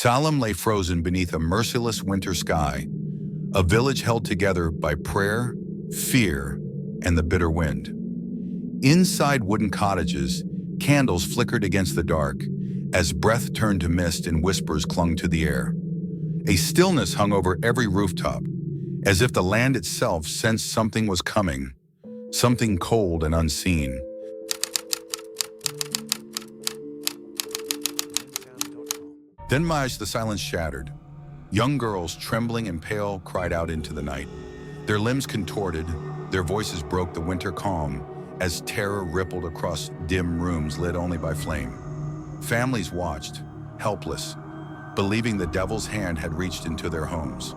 Salem lay frozen beneath a merciless winter sky, a village held together by prayer, fear, and the bitter wind. Inside wooden cottages, candles flickered against the dark as breath turned to mist and whispers clung to the air. A stillness hung over every rooftop, as if the land itself sensed something was coming, something cold and unseen. Then the silence shattered. Young girls, trembling and pale, cried out into the night. Their limbs contorted, their voices broke the winter calm as terror rippled across dim rooms lit only by flame. Families watched, helpless, believing the devil's hand had reached into their homes.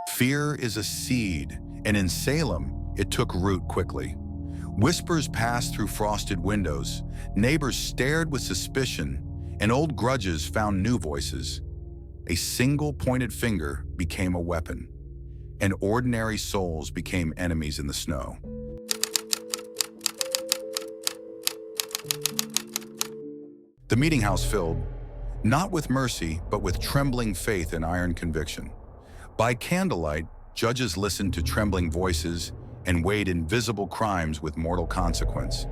Fear is a seed, and in Salem, it took root quickly. Whispers passed through frosted windows, neighbors stared with suspicion, and old grudges found new voices. A single pointed finger became a weapon, and ordinary souls became enemies in the snow. The meeting house filled, not with mercy, but with trembling faith and iron conviction. By candlelight, judges listened to trembling voices and weighed invisible crimes with mortal consequence.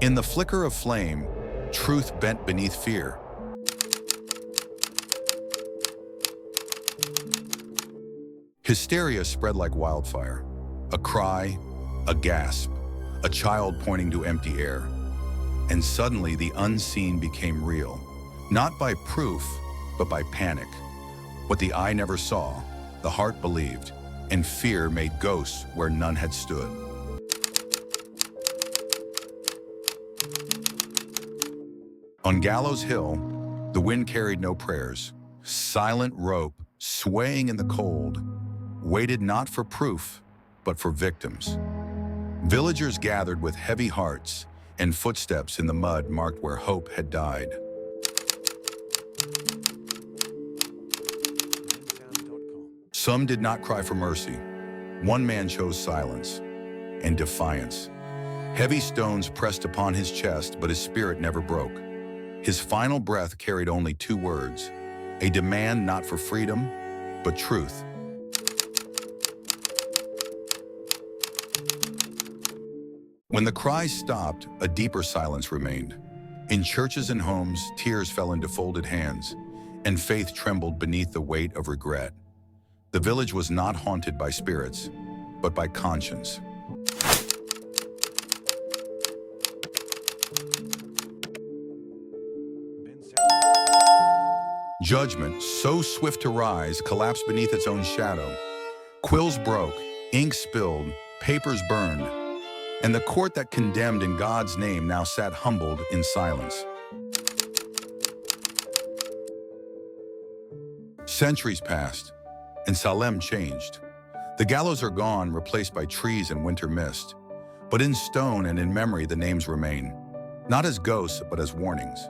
In the flicker of flame, truth bent beneath fear. Hysteria spread like wildfire. A cry, a gasp, a child pointing to empty air. And suddenly the unseen became real, not by proof, but by panic. What the eye never saw, the heart believed, and fear made ghosts where none had stood. On Gallows Hill, the wind carried no prayers. Silent rope, swaying in the cold, waited not for proof, but for victims. Villagers gathered with heavy hearts, and footsteps in the mud marked where hope had died. Some did not cry for mercy. One man chose silence and defiance. Heavy stones pressed upon his chest, but his spirit never broke. His final breath carried only two words, a demand not for freedom, but truth. When the cries stopped, a deeper silence remained. In churches and homes, tears fell into folded hands, and faith trembled beneath the weight of regret. The village was not haunted by spirits, but by conscience. Judgment, so swift to rise, collapsed beneath its own shadow. Quills broke, ink spilled, papers burned, and the court that condemned in God's name now sat humbled in silence. Centuries passed, and Salem changed. The gallows are gone, replaced by trees and winter mist. But in stone and in memory, the names remain, not as ghosts, but as warnings.